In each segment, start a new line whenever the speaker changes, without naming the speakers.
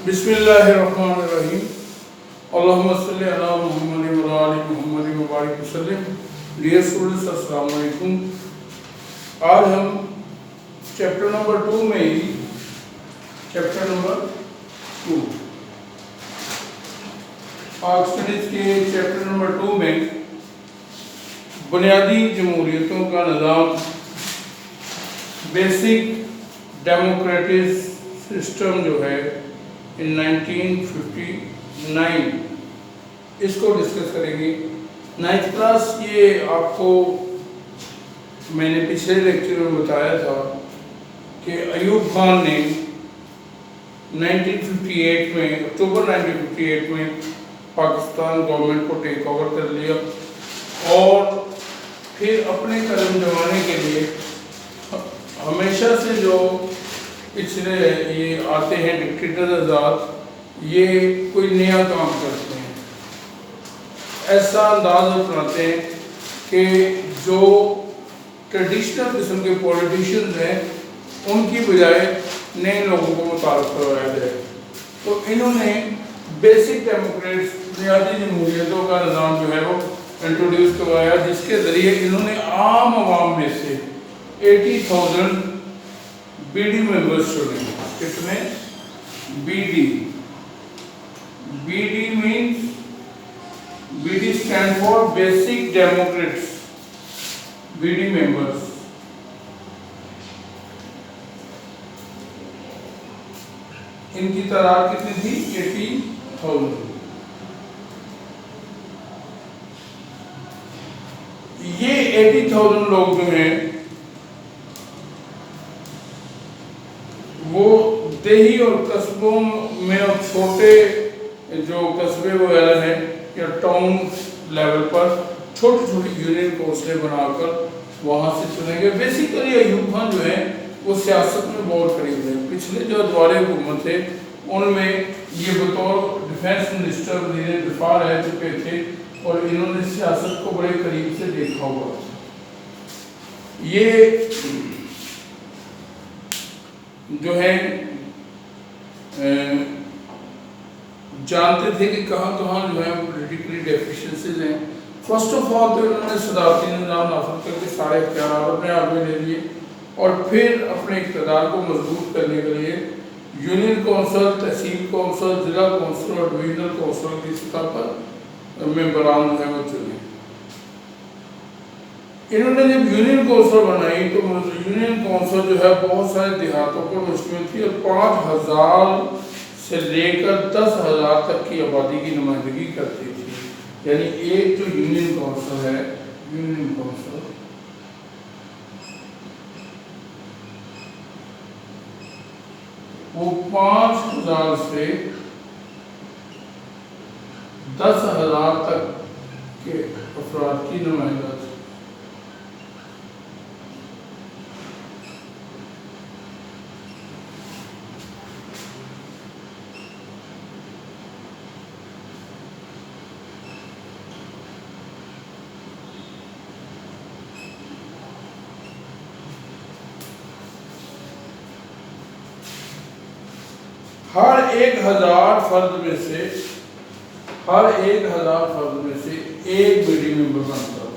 بسم اللہ الرحمن الرحیم اللہم صلی علی محمد و علی محمد مبارک وسلم. ڈیئر اسٹوڈنٹس، السلام علیکم. آج ہم چیپٹر نمبر 2 میں پاکستانیز کے چیپٹر نمبر 2 میں بنیادی جمہوریتوں کا نظام، بیسک ڈیموکریٹک سسٹم جو ہے ان 1959، اس کو ڈسکس کریں گے. 9th کلاس یہ آپ کو میں نے پچھلے لیکچر میں بتایا تھا کہ ایوب خان نے 1958 میں اکتوبر 1958 میں پاکستان گورنمنٹ کو ٹیک اوور کر لیا، اور پھر اپنے قدم جمانے کے لیے ہمیشہ سے جو پچھلے یہ آتے ہیں ڈکٹیٹر آزاد، یہ کوئی نیا کام کرتے ہیں، ایسا انداز اپناتے ہیں کہ جو ٹریڈیشنل قسم کے پولیٹیشنز ہیں ان کی بجائے نئے لوگوں کو متعارف کروایا جائے. تو انہوں نے بیسک ڈیموکریٹس، بنیادی جمہوریتوں کا نظام جو ہے وہ انٹروڈیوس کروایا، جس کے ذریعے انہوں نے عام عوام میں سے 80,000 بی ڈی ممبرس چنے. کتنے؟ B D means, B D stand for basic democrats, B D members. ان کی تعداد کتنی تھی؟ 80,000. یہ 80,000 لوگ جو ہیں وہ دیہی اور قصبوں میں اور چھوٹے جو قصبے وغیرہ ہیں یا ٹاؤن لیول پر چھوٹی چھوٹی یونین کونسلیں بنا کر وہاں سے چنیں گے. بیسیکلی ایوب خان جو ہیں وہ سیاست میں بہت قریب ہیں. پچھلے جو ادوار حکومت تھے ان میں یہ بطور ڈیفینس منسٹر وزیر دفاع رہ چکے تھے، اور انہوں نے سیاست کو بڑے قریب سے دیکھا ہوا. یہ جو ہے جانتے تھے کہ کہاں کہاں جو ہے پولیٹیکلی ڈیفیشنسیز ہیں. فرسٹ آف آل تو انہوں نے صدارتی نظام نافذ کر کے سارے اختیارات اپنے آپ میں لے لیے، اور پھر اپنے اقتدار کو مضبوط کرنے کے لیے یونین کونسل، تحصیل کونسل، ضلع کونسل اور ڈویژنل کونسل کی سطح پر ممبران جو ہیں وہ چنے. انہوں نے جب یونین کونسل بنائی تو یونین کونسل جو ہے بہت سارے دیہاتوں پر مشتمل تھی، اور 5,000 سے لے کر 10,000 تک کی آبادی کی نمائندگی کرتی تھی. یعنی ایک جو یونین کونسل ہے، یونین کونسل وہ 5,000 سے 10,000 تک کے افراد کی نمائندہ تھی. ہر 1,000 فرد میں سے ایک بی ڈی ممبر بنتا تھا.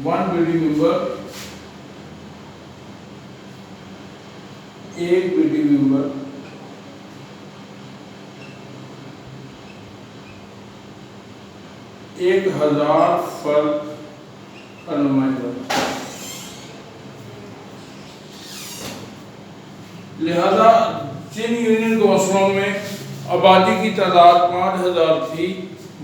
1 بی ڈی ممبر، ایک بی ڈی ممبر 1,000 فرد کا نمائندہ. لہذا جن یونین کونسلوں میں آبادی کی تعداد 5,000 تھی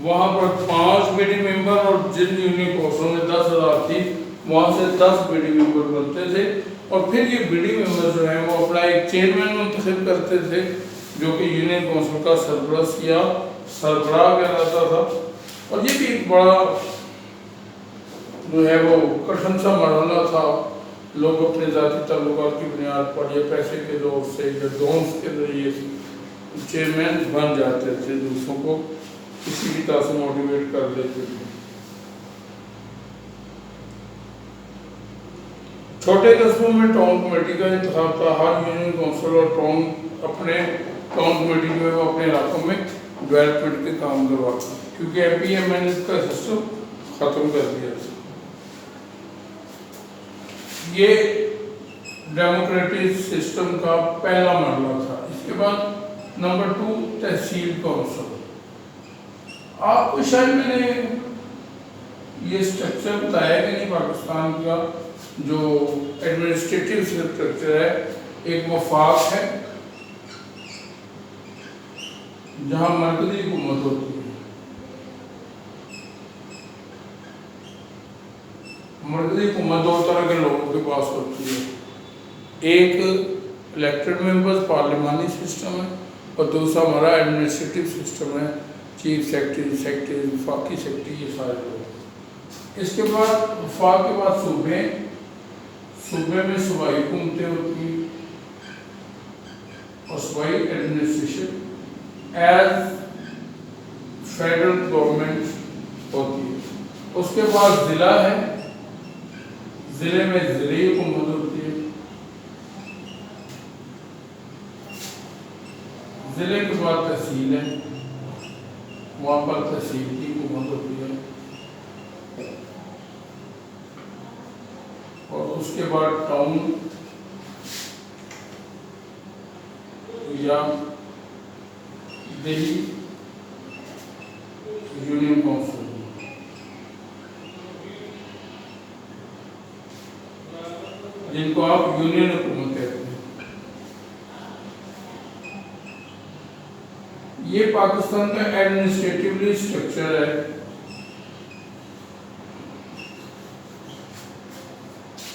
وہاں پر 5 بی ڈی ممبر، اور جن یونین کونسلوں میں 10,000 تھی وہاں سے 10 بی ڈی ممبر بنتے تھے. اور پھر یہ بی ڈی ممبر جو ہیں وہ اپنا ایک چیئرمین منتخب کرتے تھے جو کہ یونین کونسل کا سربراہ کہلاتا تھا. اور یہ بھی ایک بڑا جو ہے وہ کٹھن سا مرحلہ تھا. لوگ اپنے ذاتی تعلقات کی بنیاد پر یا پیسے کے زور سے یا ڈونس کے ذریعے چیئرمین بن جاتے تھے، دوسروں کو کسی بھی طرح سے موٹیویٹ کر دیتے تھے. چھوٹے قصبوں میں ٹاؤن کمیٹی کا انتخاب تھا. ہر یونین کونسل اور ٹاؤن اپنے ٹاؤن کمیٹی جو ہے وہ اپنے علاقوں میں ڈیولپمنٹ کے کام کرواتا ہے، کیونکہ ایم پی ایم این کا سسٹم ختم کر دیا تھا۔ یہ ڈیموکریٹک سسٹم کا پہلا مرحلہ تھا۔ اس کے بعد نمبر 2 تحصیل کونسل۔ آپ کو شاید میں نے یہ اسٹرکچر بتایا کہ نہیں، پاکستان کا جو ایڈمنسٹریٹو اسٹرکچر ہے، ایک وفاق ہے جہاں مرکزی حکومت ہوتی ہے، مرکزی حکومت 2 طرح کے لوگوں کے پاس ہوتی ہے، ایک الیکٹڈ ممبرز پارلیمانی سسٹم ہے، اور دوسرا ہمارا ایڈمنسٹریٹو سسٹم ہے، چیف سیکرٹری، وفاقی سیکرٹری، یہ سارے لوگ۔ اس کے بعد وفاق کے بعد صوبے میں صوبائی حکومتیں ہوتی ہیں اور صوبائی ایڈمنسٹریشن ایز فیڈرل گورنمنٹ ہوتی ہے۔ اس کے بعد ضلع ہے، ضلع میں ضلعی حکومت ہوتی ہے، ضلع کے بعد تحصیل ہے، وہاں پر تحصیل کی حکومت ہوتی ہے، اور اس کے بعد ٹاؤن یا دہلی یونین کونسل، جن کو آپ یونین حکومت کہتے ہیں۔ یہ پاکستان کا ایڈمنسٹریٹیولی اسٹرکچر ہے،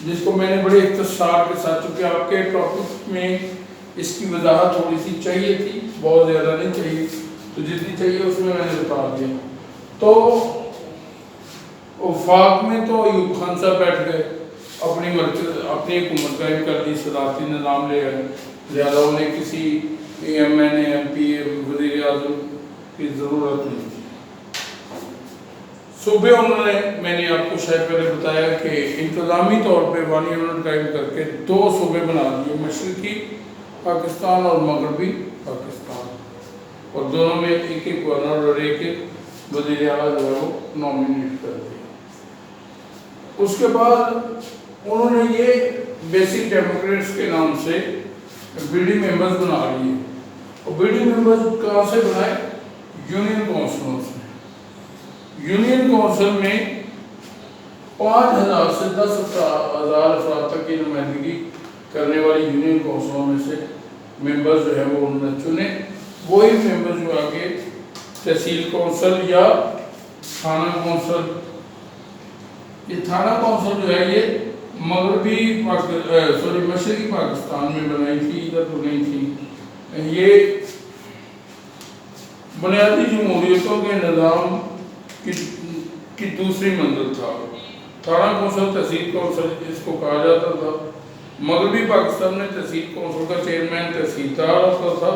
جس کو میں نے بڑے اختصار کے ساتھ، چونکہ آپ کے ٹاپک میں اس کی وضاحت تھوڑی سی چاہیے تھی، بہت زیادہ نہیں چاہیے، تو جتنی چاہیے اس میں نے بتا دیا۔ تو وفاق میں تو ایوب خان صاحب بیٹھ گئے، اپنی حکومت قائم کر دی، صدارتی نظام لے آئے، لہٰذا انہیں کسی ایم این اے، ایم پی اے، وزیر اعظم کی ضرورت نہیں تھی۔ صوبے انہوں نے، میں نے آپ کو شاید پہلے بتایا کہ انتظامی طور پہ بانی یونٹ قائم کر کے 2 صوبے بنا دیے، مشرقی پاکستان اور مغربی پاکستان، اور دونوں میں ایک ایک گورنر اور ایک ایک وزیر اعلیٰ جو ہے وہ نامینیٹ کر دیا۔ اس کے بعد انہوں نے یہ بیسک ڈیموکریٹس کے نام سے بی ڈی ممبرز بنا لیے، اور بی ڈی ممبرز کہاں سے بنائے؟ یونین کونسلوں سے۔ یونین کونسل میں 5000 سے 10,000 افراد تک کی نمائندگی کرنے والی یونین کونسلوں میں سے ممبرز جو ہے وہ انہوں نے چنے، وہی ممبر جو آگے تحصیل کونسل یا تھانہ کونسل، یہ تھانہ کونسل جو ہے یہ مشرقی پاکستان میں بنائی تھی، ادھر تو نہیں تھی۔ یہ بنیادی جمہوریتوں کے نظام کی دوسری منزل تھا۔ تھانہ کونسل تحصیل کونسل جس کو کہا جاتا تھا، مغربی پاکستان میں تحصیل کونسل کا چیئرمین تحصیلدار ہوتا تھا،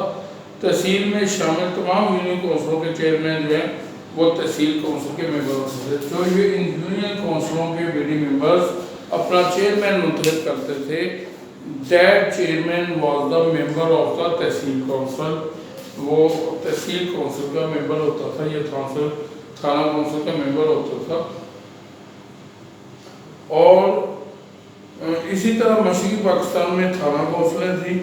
تحصیل میں شامل تمام یونین کونسلوں کے چیئرمین جو ہیں وہ تحصیل کونسل کے ممبر ہوتے تھے۔ جو یہ ان یونین کونسلوں کے بی ڈی ممبرز اپنا چیئرمین منتخب کرتے تھے، that chairman was the member of the tehsil council, وہ تحصیل کونسل کا ممبر ہوتا تھا، یہ تھانہ کونسل کا ممبر ہوتا تھا۔ اور اسی طرح مشرقی پاکستان میں تھانہ کونسلیں تھیں،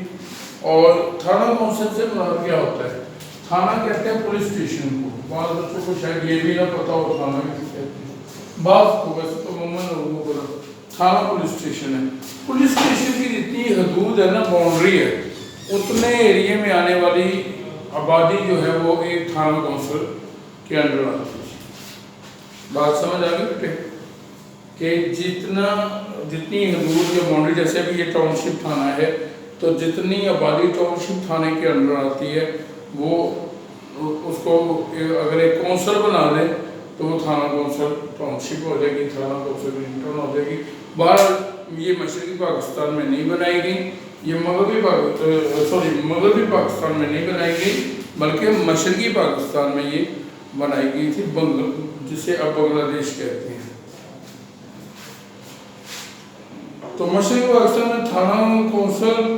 اور تھانہ کونسل سے مراد کیا ہوتا ہے؟ تھانہ کہتے ہیں پولیس اسٹیشن کو، بعض بچوں کو شاید یہ بھی نہ پتا ہو تھانہ کس کہتے ہیں، بعض کو، ویسے تو عموماً لوگوں کو تھانہ پولیس اسٹیشن ہے۔ پولیس اسٹیشن کی جتنی حدود ہے نا، باؤنڈری ہے، اتنے ایریے میں آنے والی آبادی جو ہے وہ ایک تھانہ کونسل کے انڈر آتی ہے۔ بات سمجھ آ گئی بیٹے کہ جتنی حدود یا باؤنڈری، جیسے ابھی یہ ٹاؤن شپ تھانہ ہے، تو جتنی آبادی ٹاؤن شپ تھانے کے انڈر آتی ہے وہ اس کو اگر ایک کونسل بنا دیں تو وہ تھانہ کونسل ٹاؤن شپ ہو جائے گی، تھانہ کونسل انٹرن ہو جائے گی۔ باہر یہ مشرقی پاکستان میں نہیں بنائی گئی، یہ مغربی پاکستان میں نہیں بنائی گئی، بلکہ مشرقی پاکستان میں یہ بنائی گئی تھی، جسے اب بنگلہ دیش کہتے ہیں۔ تو مشرقی پاکستان میں تھانہ کونسل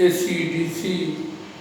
AC, DC,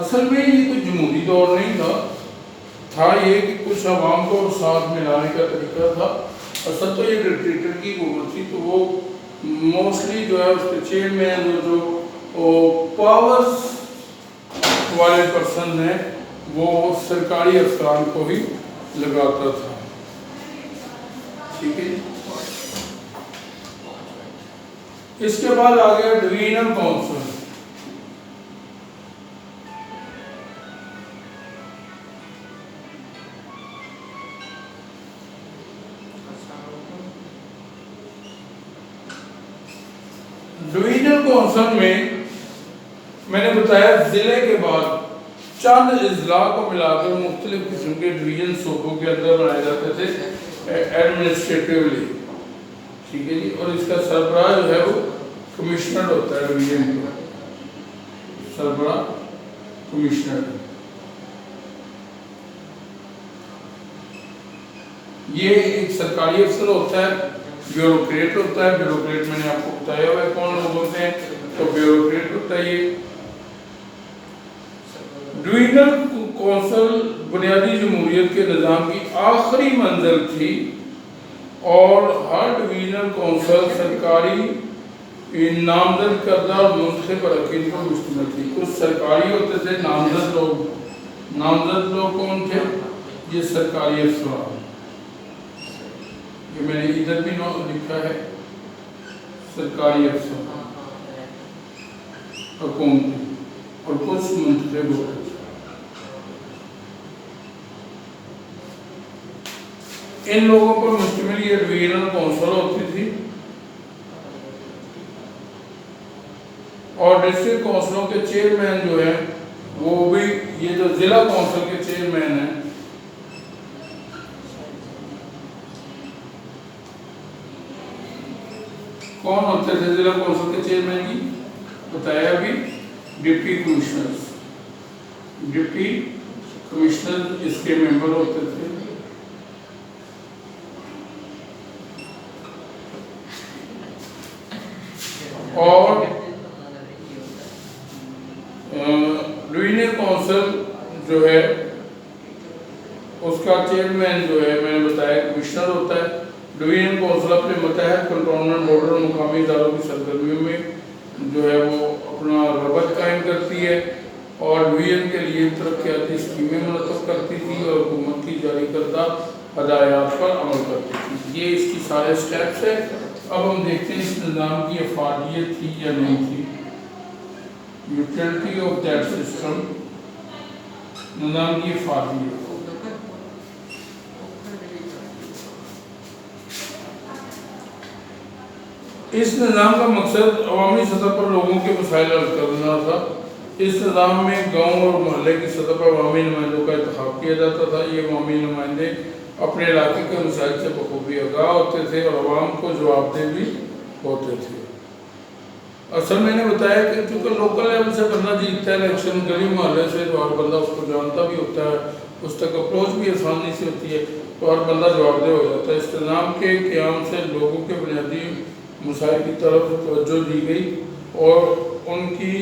اصل میں یہ کوئی جمہوری دور نہیں تھا یہ کہ کچھ عوام کو ساتھ ملانے کا طریقہ تھا. اصل تو یہ ڈکٹیٹر کی حکومت تھی, تو وہ موسٹلی جو ہے اس کے چیئرمین جو پاورز والے پرسن ہیں وہ سرکاری افسران کو ہی لگاتا تھا. ٹھیک ہے. اس کے بعد آ گیا ڈویژنل کونسل. ڈویژنل کونسل میں نے بتایا ضلع کے بعد چند اضلاع کو ملا کر مختلف قسم کے ڈویژن صوبوں کے اندر بنائے جاتے تھے ایڈمنسٹریٹیولی. ٹھیک ہے جی. اور اس کا سربراہ جو ہے وہ کمشنر ہوتا ہے ڈویژن کا. سربراہ کمشنر. یہ ایک سرکاری افسر ہوتا ہے. بیوروکریٹ ہوتا ہے. بیوروکریٹ میں نے آپ کو بتایا ہوا ہے کون لوگ ہوتے ہیں. تو بیوروکریٹ ہوتا ہے یہ. ڈویژنل کونسل بنیادی جمہوریت کے نظام کی آخری منزل تھی اور ہر ڈویژنل کونسل سرکاری نامزد کردہ اور منتخب اراکین پر مشتمل تھی. کچھ سرکاری ہوتے تھے نامزد لوگ. نامزد لوگ کون تھے؟ یہ سرکاری افسران. یہ میں نے ادھر بھی لکھا ہے سرکاری افسران حکومتی اور کچھ منتخب ہوتے تھے. ان لوگوں پر مشتمل یہ ڈویژنل کونسل ہوتی تھی اور ڈسٹرکٹ کونسلوں کے چیئرمین جو ہیں وہ بھی یہ جو ضلع کونسل کے چیئرمین ہیں کون ہوتے تھے ضلع کونسل کے چیئرمین کی بتایا ابھی ڈپٹی کمشنر. ڈپٹی کمشنر اس کے ممبر ہوتے تھے. اور ڈویژنل کونسل جو ہے اس کا چیئرمین جو ہے میں نے بتایا کمشنر ہوتا ہے. ڈویژنل کونسل اپنے متحد کنٹرولمنٹ بورڈر اور مقامی اداروں کی سرگرمیوں میں جو ہے وہ اپنا ربط قائم کرتی ہے اور ڈویژن کے لیے ترقیاتی اسکیمیں مرتب کرتی تھی اور حکومت کی جاری کردہ ہدایات پر عمل کرتی تھی. یہ اس کی سارے سٹیپس ہیں. اب ہم دیکھتے ہیں اس نظام کی افادیت تھی یا نہیں تھی. Utility of that system. نظام کی افادیت. اس نظام کا مقصد عوامی سطح پر لوگوں کے مسائل حل کرنا تھا. اس نظام میں گاؤں اور محلے کی سطح پر عوامی نمائندوں کا انتخاب کیا جاتا تھا. یہ عوامی نمائندے اپنے علاقے کے مسائل سے بخوبی آگاہ ہوتے تھے اور عوام کو جواب دہ بھی ہوتے تھے. اصل میں نے بتایا کہ چونکہ لوکل لیول سے بندہ جیتتا ہے الیکشن, گلی محلے سے تو ہر بندہ اس کو جانتا بھی ہوتا ہے, اس تک اپروچ بھی آسانی سے ہوتی ہے, تو ہر بندہ جواب دہ ہو جاتا ہے. اس نظام کے قیام سے لوگوں کے بنیادی مسائل کی طرف توجہ دی گئی اور ان کی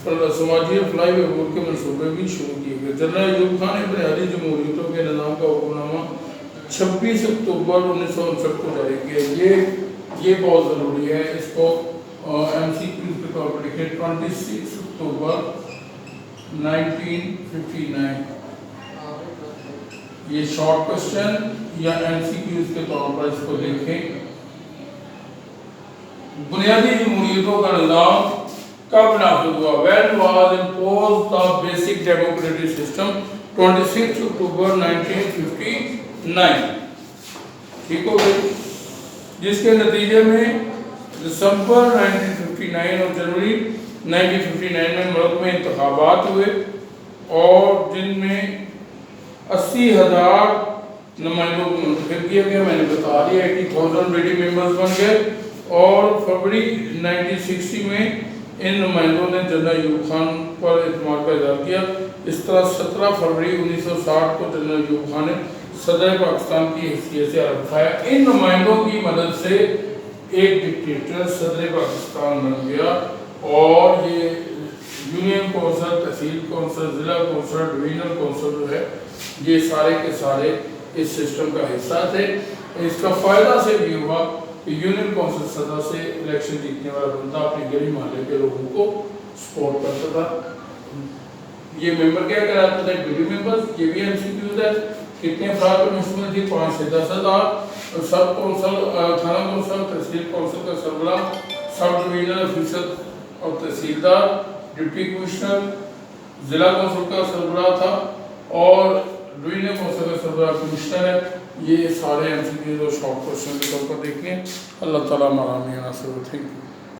سماجی اور فلاحی بہبود کے منصوبے بھی شروع کیے گئے. جنرل ایوب خان نے بنیادی جمہوریتوں کے نظام کا حکم نامہ 26 اکتوبر 1959 کو جاری کیا. یہ بہت ضروری ہے, اس کو ایم سی کیو کے طور پر لکھیں. 26 اکتوبر 1959 یہ شارٹ کوسچن یا ایم سی کیوز کے طور پر اس کو دیکھیں. بنیادی جمہوریتوں کا نظام کب نافذ ہوا؟ When was imposed the basic democratic system? 26 اکتوبر 1959. ٹھیک ہو گئی, جس کے نتیجے میں دسمبر 1959 اور جنوری 1959 میں ملک میں انتخابات ہوئے اور جن میں 80,000 نمائندوں کو منتخب کیا گیا. میں نے بتا دیا 80,000 ریڈی ممبرز بن گئے اور فروری 1960 میں ان نمائندوں نے جنرل ایوب خان پر اعتماد کا اظہار کیا. اس طرح 17 فروری 1960 کو جنرل ایوب خان نے صدر پاکستان کی حیثیت سے عہدہ اٹھایا. ان نمائندوں کی مدد سے ایک ڈکٹیٹر صدر پاکستان بن گیا اور یہ یونین کونسل، تحصیل کونسل، ضلع کونسل، ڈویژنل کونسل جو ہے یہ سارے کے سارے اس سسٹم کا حصہ تھے۔ اس کا فائدہ سے بھی ہوا کہ یونین کونسل سطح سے الیکشن جیتنے والا بندہ اپنی گلی محلے کے لوگوں کو سپورٹ کرتا تھا۔ یہ ممبر کیا کراتا تھا؟ ڈیوٹی ممبر۔ یہ بھی ایم سی کیو ہے۔ کتنے افراد پر مشتمل تھی؟ 5 سے 10,000۔ سب کونسل، تھانہ کونسل، تحصیل کونسل کا سربراہ، سب ڈویژنل افیسر اور تحصیلدار، ڈپٹی کمشنر، ضلع کونسل کا سربراہ تھا اور ڈویژنل کونسل کا سربراہ کمشنر ہے۔ یہ سارے ایم سی کیو اور شارٹ کوسچن کے طور پر دیکھیں۔ اللہ تعالیٰ ہمارا آمین ناصر ہو۔ Thank you.